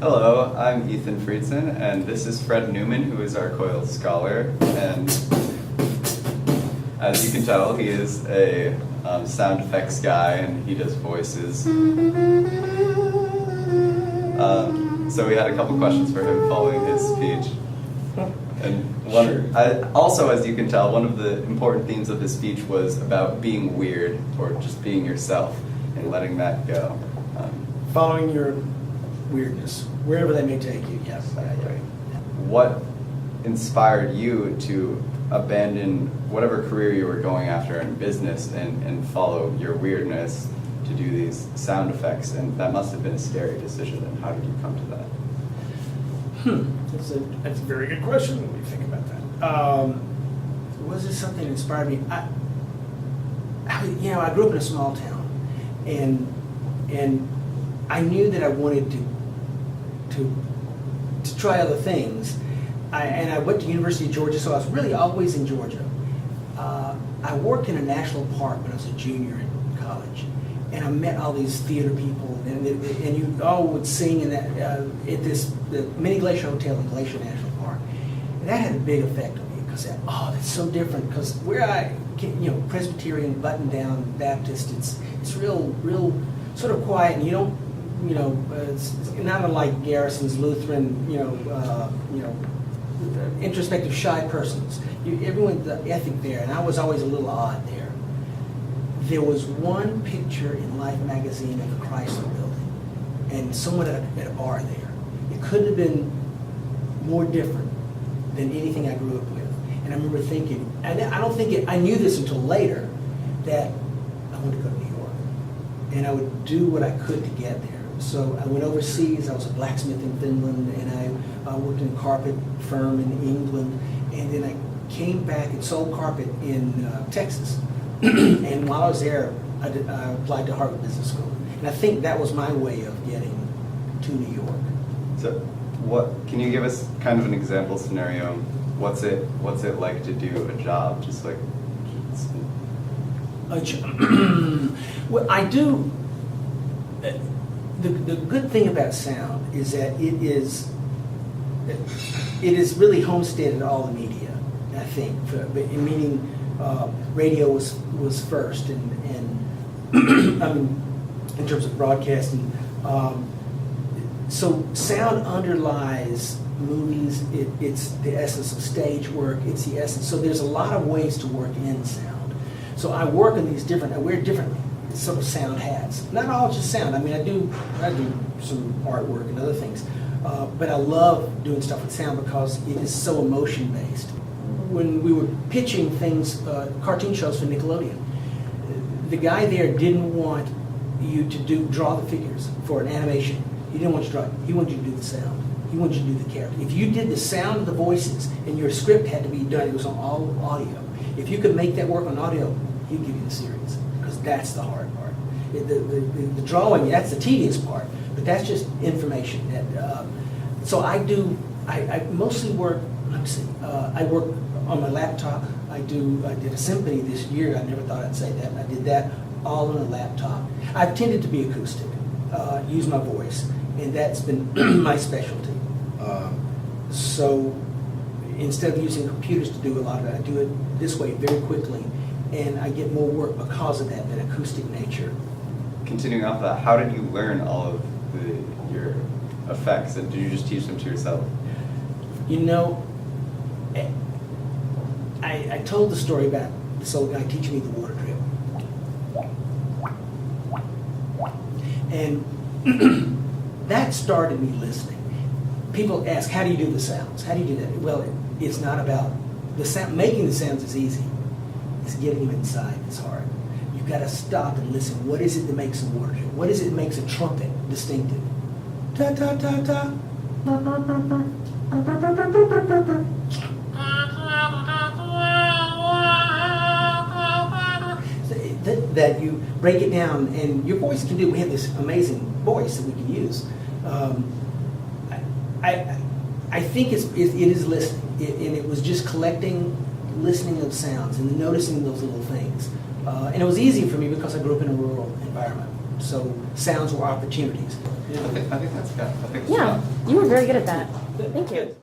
Hello, I'm Ethan Friedson, and this is Fred Newman, who is our Coyle scholar. And as you can tell, he is a sound effects guy, and he does voices. So we had a couple questions for him following his speech. And also, as you can tell, one of the important themes of his speech was about being weird, or just being yourself, and letting that go. Following your weirdness, wherever that may take you, yes. Exactly. What inspired you to abandon whatever career you were going after in business and follow your weirdness to do these sound effects? And that must have been a scary decision. And how did you come to that? That's a very good question when you think about that. Was it something that inspired me? I grew up in a small town, and I knew that I wanted to try other things. I went to University of Georgia, so I was really always in Georgia. I worked in a national park when I was a junior in college, and I met all these theater people, and you all would sing in that at the Mini Glacier Hotel in Glacier National Park, and that had a big effect on me because that's so different. Because where I came, Presbyterian, button-down Baptist, it's real sort of quiet, and you don't. It's not unlike Garrison's Lutheran, introspective, shy persons. Everyone's the ethic there, and I was always a little odd there. There was one picture in Life magazine of the Chrysler Building, and someone at a bar there. It couldn't have been more different than anything I grew up with. And I remember thinking, and I knew this until later, that I wanted to go to New York, and I would do what I could to get there. So I went overseas. I was a blacksmith in Finland, and I worked in a carpet firm in England, and then I came back and sold carpet in Texas. And while I was there, I applied to Harvard Business School, and I think that was my way of getting to New York. So, can you give us kind of an example scenario? What's it like to do a job just like? Well, I do. The good thing about sound is that it is really homesteaded all the media. I think, meaning radio was first, and I mean, in terms of broadcasting. So sound underlies movies. It's the essence of stage work. It's the essence. So there's a lot of ways to work in sound. So I work in these I wear different sort of sound hats. Not all just sound. I mean, I do some artwork and other things, but I love doing stuff with sound because it is so emotion based. When we were pitching things, cartoon shows for Nickelodeon, the guy there didn't want you to draw the figures for an animation. He didn't want you to draw it. He wanted you to do the sound. He wanted you to do the character. If you did the sound of the voices and your script had to be done, it was on all audio. If you could make that work on audio, he'd give you the series, because that's the hard part. The drawing, that's the tedious part, but that's just information. So I mostly work, I work on my laptop. I did a symphony this year. I never thought I'd say that. I did that all on a laptop. I've tended to be acoustic, use my voice, and that's been my specialty. So instead of using computers to do a lot of it, I do it this way very quickly, and I get more work because of that acoustic nature. Continuing off that, how did you learn all of your effects, and did you just teach them to yourself? I told the story about this old guy teaching me the water drip. And that started me listening. People ask, how do you do the sounds? How do you do that? Well, it's not about the sound. Making the sounds is easy. It's getting them inside that's hard. You've got to stop and listen. What is it that makes a water drip? What is it that makes a trumpet distinctive? Ta ta ta ta. That you break it down, and your voice can do. We have this amazing voice that we can use. I think it is listening, and it was just listening of sounds and noticing those little things. And it was easy for me because I grew up in a rural environment. So sounds were opportunities. I think that's good. I think it's Yeah, fun. you were very good at that. Thank you.